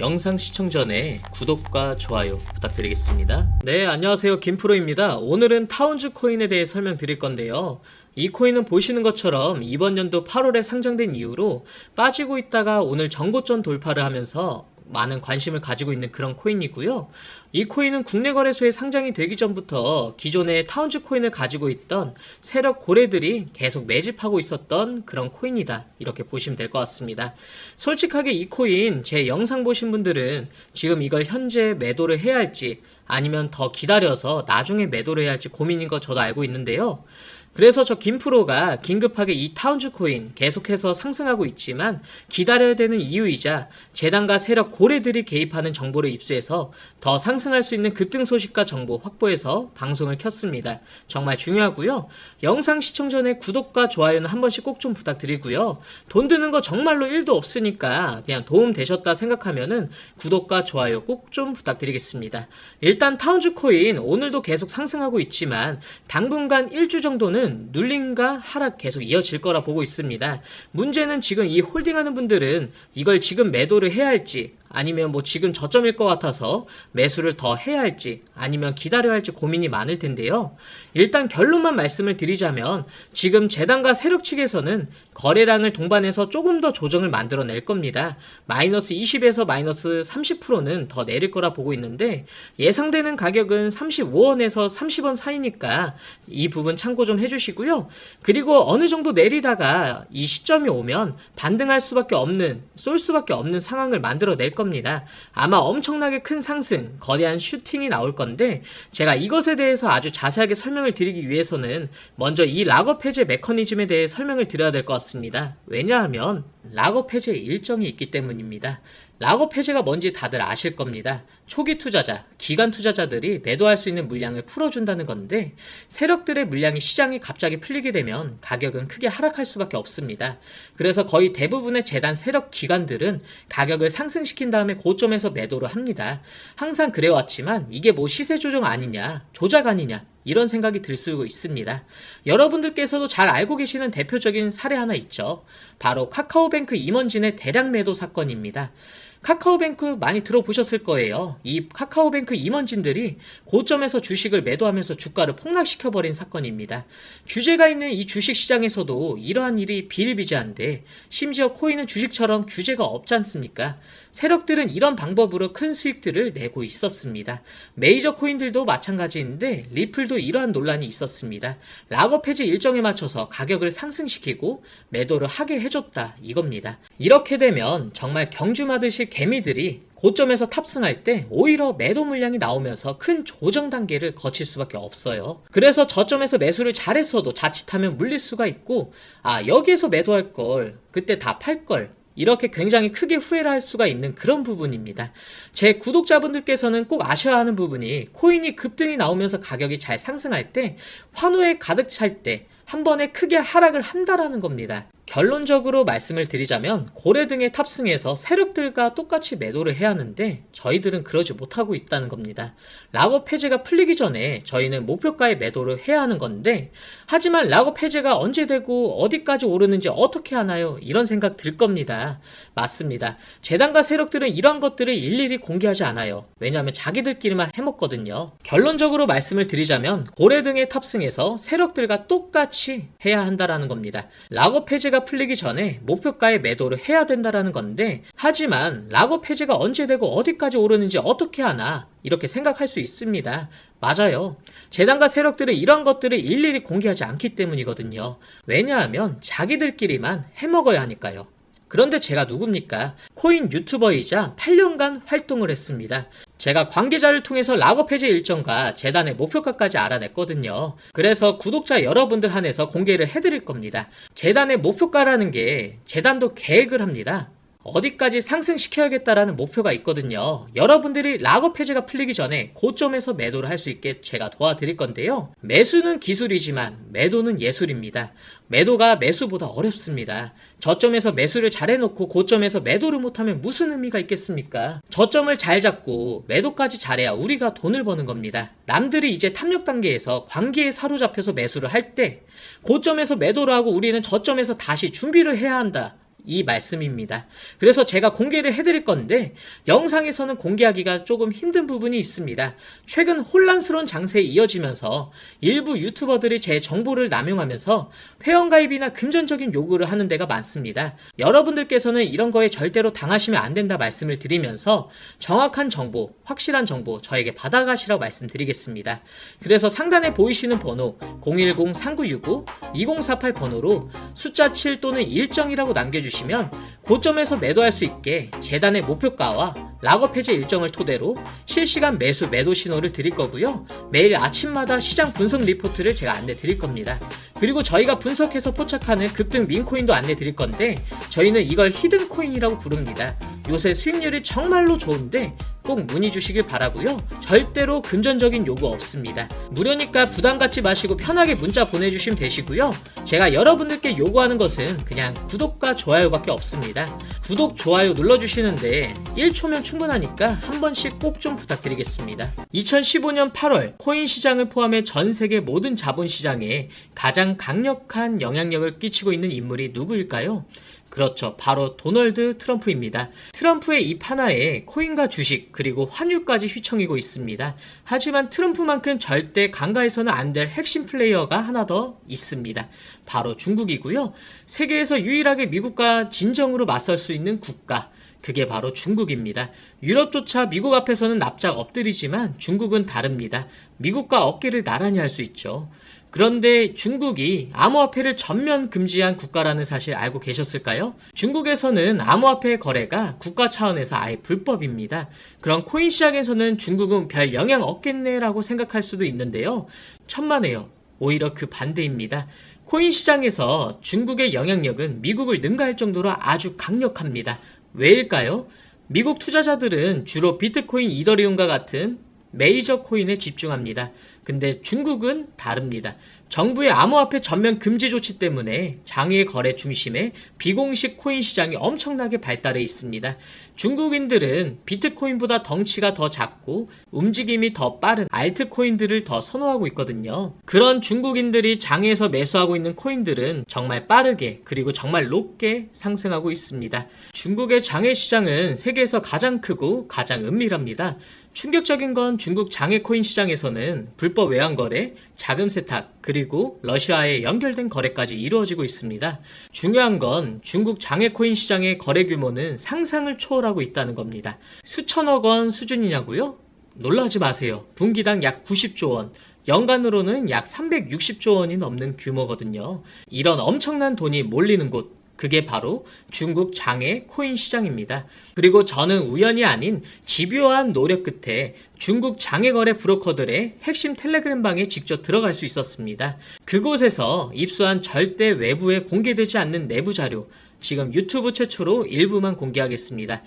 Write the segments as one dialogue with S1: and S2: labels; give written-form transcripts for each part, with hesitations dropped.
S1: 영상 시청 전에 구독과 좋아요 부탁드리겠습니다. 네, 안녕하세요. 김프로입니다. 오늘은 타운즈 코인에 대해 설명드릴 건데요. 이 코인은 보시는 것처럼 이번 연도 8월에 상장된 이후로 빠지고 있다가 오늘 전고점 돌파를 하면서 많은 관심을 가지고 있는 그런 코인이고요. 이 코인은 국내 거래소에 상장이 되기 전부터 기존의 타운즈 코인을 가지고 있던 세력 고래들이 계속 매집하고 있었던 그런 코인이다, 이렇게 보시면 될 것 같습니다. 솔직하게 이 코인 제 영상 보신 분들은 지금 이걸 현재 매도를 해야 할지 아니면 더 기다려서 나중에 매도를 해야 할지 고민인 거 저도 알고 있는데요. 그래서 저 김프로가 긴급하게 이 타운즈 코인 계속해서 상승하고 있지만 기다려야 되는 이유이자 재단과 세력 고래들이 개입하는 정보를 입수해서 더 상승할 수 있는 급등 소식과 정보 확보해서 방송을 켰습니다. 정말 중요하고요. 영상 시청 전에 구독과 좋아요는 한 번씩 꼭 좀 부탁드리고요. 돈 드는 거 정말로 1도 없으니까 그냥 도움 되셨다 생각하면은 구독과 좋아요 꼭 좀 부탁드리겠습니다. 일단 타운즈 코인 오늘도 계속 상승하고 있지만 당분간 1주 정도는 눌림과 하락 계속 이어질 거라 보고 있습니다. 문제는 지금 이 홀딩하는 분들은 이걸 지금 매도를 해야 할지 아니면 뭐 지금 저점일 것 같아서 매수를 더 해야 할지 아니면 기다려야 할지 고민이 많을 텐데요. 일단 결론만 말씀을 드리자면 지금 재단과 세력 측에서는 거래량을 동반해서 조금 더 조정을 만들어낼 겁니다. 마이너스 20에서 마이너스 30%는 더 내릴 거라 보고 있는데 예상되는 가격은 35원에서 30원 사이니까 이 부분 참고 좀 해주시고요. 그리고 어느 정도 내리다가 이 시점이 오면 반등할 수밖에 없는, 쏠 수밖에 없는 상황을 만들어낼 겁니다. 아마 엄청나게 큰 상승, 거대한 슈팅이 나올 건데 제가 이것에 대해서 아주 자세하게 설명을 드리기 위해서는 먼저 이 락업 해제 메커니즘에 대해 설명을 드려야 될 것 같습니다. 왜냐하면 락업 해제 일정이 있기 때문입니다. 락업 해제가 뭔지 다들 아실 겁니다. 초기 투자자, 기관 투자자들이 매도할 수 있는 물량을 풀어준다는 건데 세력들의 물량이 시장에 갑자기 풀리게 되면 가격은 크게 하락할 수밖에 없습니다. 그래서 거의 대부분의 재단 세력 기관들은 가격을 상승시킨 다음에 고점에서 매도를 합니다. 항상 그래왔지만 이게 뭐 시세 조정 아니냐, 조작 아니냐 이런 생각이 들 수 있습니다. 여러분들께서도 잘 알고 계시는 대표적인 사례 하나 있죠. 바로 카카오뱅크 임원진의 대량 매도 사건입니다. 카카오뱅크 많이 들어보셨을 거예요. 이 카카오뱅크 임원진들이 고점에서 주식을 매도하면서 주가를 폭락시켜버린 사건입니다. 규제가 있는 이 주식시장에서도 이러한 일이 비일비재한데 심지어 코인은 주식처럼 규제가 없지 않습니까? 세력들은 이런 방법으로 큰 수익들을 내고 있었습니다. 메이저 코인들도 마찬가지인데 리플도 이러한 논란이 있었습니다. 락업 해지 일정에 맞춰서 가격을 상승시키고 매도를 하게 해줬다, 이겁니다. 이렇게 되면 정말 경주마듯이 개미들이 고점에서 탑승할 때 오히려 매도 물량이 나오면서 큰 조정 단계를 거칠 수밖에 없어요. 그래서 저점에서 매수를 잘했어도 자칫하면 물릴 수가 있고 여기에서 매도할 걸, 그때 다 팔 걸, 이렇게 굉장히 크게 후회를 할 수가 있는 그런 부분입니다. 제 구독자분들께서는 꼭 아셔야 하는 부분이 코인이 급등이 나오면서 가격이 잘 상승할 때 환호에 가득 찰 때 한 번에 크게 하락을 한다라는 겁니다. 결론적으로 말씀을 드리자면 고래 등에 탑승해서 세력들과 똑같이 매도를 해야 하는데 저희들은 그러지 못하고 있다는 겁니다. 락업 해제가 풀리기 전에 저희는 목표가에 매도를 해야 하는 건데 하지만 락업 해제가 언제 되고 어디까지 오르는지 어떻게 하나요? 이런 생각 들 겁니다. 맞습니다. 재단과 세력들은 이러한 것들을 일일이 공개하지 않아요. 왜냐하면 자기들끼리만 해먹거든요. 결론적으로 말씀을 드리자면 고래 등에 탑승해서 세력들과 똑같이 해야 한다라는 겁니다. 락업 해제가 풀리기 전에 목표가에 매도를 해야 된다라는 건데 하지만 락업 해제가 언제 되고 어디까지 오르는지 어떻게 하나 이렇게 생각할 수 있습니다. 맞아요. 재단과 세력들은 이런 것들을 일일이 공개하지 않기 때문이거든요. 왜냐하면 자기들끼리만 해먹어야 하니까요. 그런데 제가 누굽니까? 코인 유튜버이자 8년간 활동을 했습니다. 제가 관계자를 통해서 락업 해제 일정과 재단의 목표가까지 알아냈거든요. 그래서 구독자 여러분들 한해서 공개를 해드릴 겁니다. 재단의 목표가라는 게 재단도 계획을 합니다. 어디까지 상승시켜야겠다라는 목표가 있거든요. 여러분들이 락업 해제가 풀리기 전에 고점에서 매도를 할 수 있게 제가 도와드릴 건데요. 매수는 기술이지만 매도는 예술입니다. 매도가 매수보다 어렵습니다. 저점에서 매수를 잘 해놓고 고점에서 매도를 못하면 무슨 의미가 있겠습니까? 저점을 잘 잡고 매도까지 잘해야 우리가 돈을 버는 겁니다. 남들이 이제 탐욕 단계에서 관계에 사로잡혀서 매수를 할 때 고점에서 매도를 하고 우리는 저점에서 다시 준비를 해야 한다. 이 말씀입니다. 그래서 제가 공개를 해드릴 건데 영상에서는 공개하기가 조금 힘든 부분이 있습니다. 최근 혼란스러운 장세에 이어지면서 일부 유튜버들이 제 정보를 남용하면서 회원가입이나 금전적인 요구를 하는 데가 많습니다. 여러분들께서는 이런 거에 절대로 당하시면 안 된다 말씀을 드리면서 정확한 정보, 확실한 정보 저에게 받아가시라고 말씀드리겠습니다. 그래서 상단에 보이시는 번호 010-3965-2048 번호로 숫자 7 또는 일정이라고 남겨주시면 고점에서 매도할 수 있게 재단의 목표가와 락업 해제 일정을 토대로 실시간 매수 매도 신호를 드릴 거고요. 매일 아침마다 시장 분석 리포트를 제가 안내 드릴 겁니다. 그리고 저희가 분석해서 포착하는 급등 민코인도 안내 드릴 건데 저희는 이걸 히든 코인이라고 부릅니다. 요새 수익률이 정말로 좋은데 꼭 문의 주시길 바라고요. 절대로 금전적인 요구 없습니다. 무료니까 부담 갖지 마시고 편하게 문자 보내주시면 되시고요. 제가 여러분들께 요구하는 것은 그냥 구독과 좋아요밖에 없습니다. 구독, 좋아요 눌러주시는데 1초면 충분하니까 한 번씩 꼭 좀 부탁드리겠습니다. 2015년 8월 코인 시장을 포함해 전 세계 모든 자본시장에 가장 강력한 영향력을 끼치고 있는 인물이 누구일까요? 그렇죠. 바로 도널드 트럼프입니다. 트럼프의 입 하나에 코인과 주식 그리고 환율까지 휘청이고 있습니다. 하지만 트럼프만큼 절대 간과해서는 안 될 핵심 플레이어가 하나 더 있습니다. 바로 중국이고요. 세계에서 유일하게 미국과 진정으로 맞설 수 있는 국가, 그게 바로 중국입니다. 유럽조차 미국 앞에서는 납작 엎드리지만 중국은 다릅니다. 미국과 어깨를 나란히 할 수 있죠. 그런데 중국이 암호화폐를 전면 금지한 국가라는 사실 알고 계셨을까요? 중국에서는 암호화폐 거래가 국가 차원에서 아예 불법입니다. 그런 코인 시장에서는 중국은 별 영향 없겠네라고 생각할 수도 있는데요. 천만에요. 오히려 그 반대입니다. 코인 시장에서 중국의 영향력은 미국을 능가할 정도로 아주 강력합니다. 왜일까요? 미국 투자자들은 주로 비트코인, 이더리움과 같은 메이저 코인에 집중합니다. 근데 중국은 다릅니다. 정부의 암호화폐 전면 금지 조치 때문에 장외 거래 중심의 비공식 코인 시장이 엄청나게 발달해 있습니다. 중국인들은 비트코인보다 덩치가 더 작고 움직임이 더 빠른 알트코인들을 더 선호하고 있거든요. 그런 중국인들이 장에서 매수하고 있는 코인들은 정말 빠르게 그리고 정말 높게 상승하고 있습니다. 중국의 장외 시장은 세계에서 가장 크고 가장 은밀합니다. 충격적인 건 중국 장외 코인 시장에서는 불법 외환 거래, 자금 세탁, 그리고 러시아에 연결된 거래까지 이루어지고 있습니다. 중요한 건 중국 장외 코인 시장의 거래 규모는 상상을 초월하고 있다는 겁니다. 수천억 원 수준이냐고요? 놀라지 마세요. 분기당 약 90조 원, 연간으로는 약 360조 원이 넘는 규모거든요. 이런 엄청난 돈이 몰리는 곳, 그게 바로 중국 장외 코인 시장입니다. 그리고 저는 우연이 아닌 집요한 노력 끝에 중국 장외 거래 브로커들의 핵심 텔레그램 방에 직접 들어갈 수 있었습니다. 그곳에서 입수한 절대 외부에 공개되지 않는 내부 자료, 지금 유튜브 최초로 일부만 공개하겠습니다.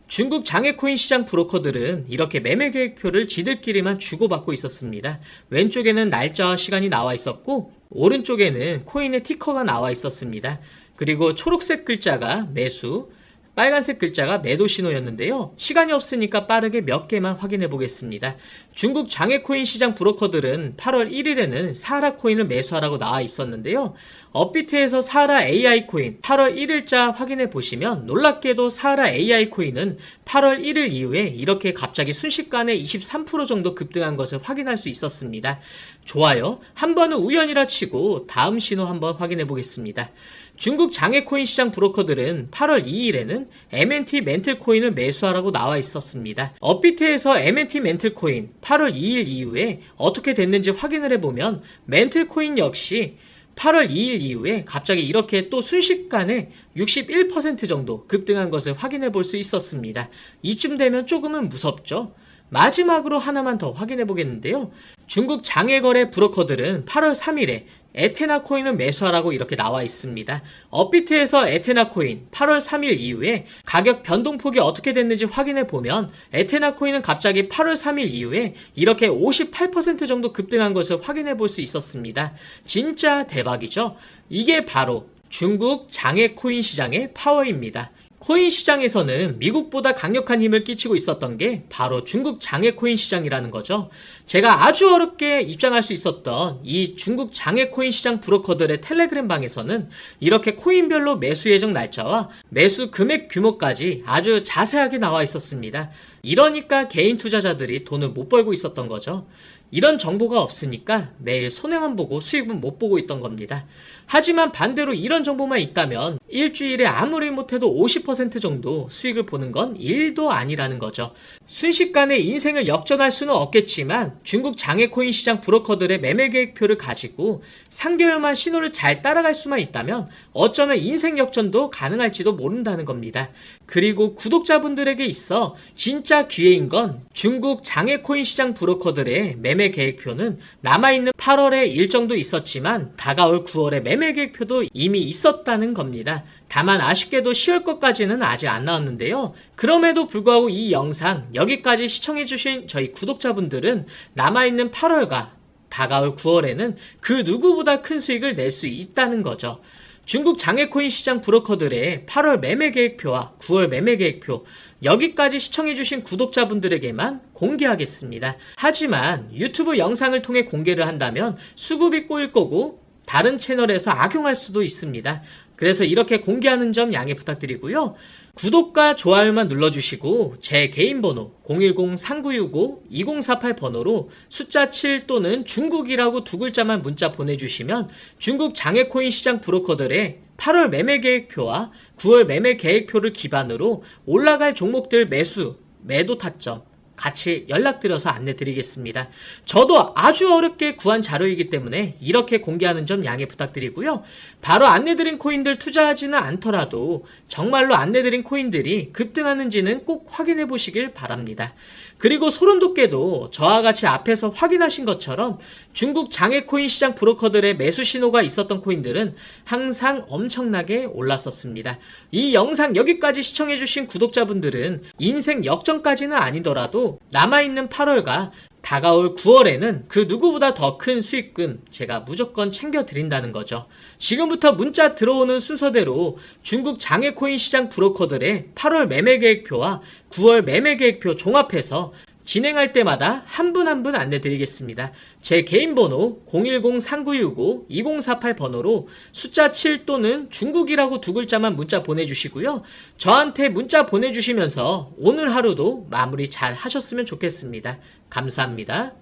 S1: 중국 장외 코인 시장 브로커들은 이렇게 매매 계획표를 지들끼리만 주고받고 있었습니다. 왼쪽에는 날짜와 시간이 나와 있었고 오른쪽에는 코인의 티커가 나와 있었습니다. 그리고 초록색 글자가 매수, 빨간색 글자가 매도 신호였는데요. 시간이 없으니까 빠르게 몇 개만 확인해 보겠습니다. 중국 장외 코인 시장 브로커들은 8월 1일에는 사하라 코인을 매수하라고 나와 있었는데요. 업비트에서 사하라 AI 코인 8월 1일자 확인해 보시면 놀랍게도 사하라 AI 코인은 8월 1일 이후에 이렇게 갑자기 순식간에 23% 정도 급등한 것을 확인할 수 있었습니다. 좋아요. 한 번은 우연이라 치고 다음 신호 한번 확인해 보겠습니다. 중국 장외 코인 시장 브로커들은 8월 2일에는 MNT 멘틀 코인을 매수하라고 나와 있었습니다. 업비트에서 MNT 멘틀 코인 8월 2일 이후에 어떻게 됐는지 확인을 해보면 멘틀 코인 역시 8월 2일 이후에 갑자기 이렇게 또 순식간에 61% 정도 급등한 것을 확인해 볼 수 있었습니다. 이쯤 되면 조금은 무섭죠? 마지막으로 하나만 더 확인해 보겠는데요. 중국 장외거래 브로커들은 8월 3일에 에테나 코인을 매수하라고 이렇게 나와 있습니다. 업비트에서 에테나 코인 8월 3일 이후에 가격 변동폭이 어떻게 됐는지 확인해 보면 에테나 코인은 갑자기 8월 3일 이후에 이렇게 58% 정도 급등한 것을 확인해 볼 수 있었습니다. 진짜 대박이죠? 이게 바로 중국 장외 코인 시장의 파워입니다. 코인 시장에서는 미국보다 강력한 힘을 끼치고 있었던 게 바로 중국 장외 코인 시장이라는 거죠. 제가 아주 어렵게 입장할 수 있었던 이 중국 장외 코인 시장 브로커들의 텔레그램 방에서는 이렇게 코인별로 매수 예정 날짜와 매수 금액 규모까지 아주 자세하게 나와 있었습니다. 이러니까 개인 투자자들이 돈을 못 벌고 있었던 거죠. 이런 정보가 없으니까 매일 손해만 보고 수익은 못 보고 있던 겁니다. 하지만 반대로 이런 정보만 있다면 일주일에 아무리 못해도 50% 정도 수익을 보는 건 일도 아니라는 거죠. 순식간에 인생을 역전할 수는 없겠지만 중국 장외코인 시장 브로커들의 매매 계획표를 가지고 3개월만 신호를 잘 따라갈 수만 있다면 어쩌면 인생 역전도 가능할지도 모른다는 겁니다. 그리고 구독자분들에게 있어 진짜 기회인 건 중국 장외코인 시장 브로커들의 매매 계획표는 남아있는 8월에 일정도 있었지만 다가올 9월에 매매 계획표도 이미 있었다는 겁니다. 다만 아쉽게도 10월 것까지는 아직 안 나왔는데요. 그럼에도 불구하고 이 영상 여기까지 시청해주신 저희 구독자분들은 남아있는 8월과 다가올 9월에는 그 누구보다 큰 수익을 낼 수 있다는 거죠. 중국 장외코인 시장 브로커들의 8월 매매 계획표와 9월 매매 계획표 여기까지 시청해주신 구독자분들에게만 공개하겠습니다. 하지만 유튜브 영상을 통해 공개를 한다면 수급이 꼬일 거고 다른 채널에서 악용할 수도 있습니다. 그래서 이렇게 공개하는 점 양해 부탁드리고요. 구독과 좋아요만 눌러주시고 제 개인 번호 010-3965-2048 번호로 숫자 7 또는 중국이라고 두 글자만 문자 보내주시면 중국 장외코인 시장 브로커들의 8월 매매 계획표와 9월 매매 계획표를 기반으로 올라갈 종목들 매수, 매도 타점 같이 연락드려서 안내드리겠습니다. 저도 아주 어렵게 구한 자료이기 때문에 이렇게 공개하는 점 양해 부탁드리고요. 바로 안내드린 코인들 투자하지는 않더라도 정말로 안내드린 코인들이 급등하는지는 꼭 확인해 보시길 바랍니다. 그리고 소름돋게도 저와 같이 앞에서 확인하신 것처럼 중국 장외코인 시장 브로커들의 매수 신호가 있었던 코인들은 항상 엄청나게 올랐었습니다. 이 영상 여기까지 시청해주신 구독자분들은 인생 역전까지는 아니더라도 남아있는 8월과 다가올 9월에는 그 누구보다 더 큰 수익금 제가 무조건 챙겨드린다는 거죠. 지금부터 문자 들어오는 순서대로 중국 장외코인 시장 브로커들의 8월 매매 계획표와 9월 매매 계획표 종합해서 진행할 때마다 한 분 한 분 안내드리겠습니다. 제 개인 번호 010-3965-2048 번호로 숫자 7 또는 중국이라고 두 글자만 문자 보내주시고요. 저한테 문자 보내주시면서 오늘 하루도 마무리 잘 하셨으면 좋겠습니다. 감사합니다.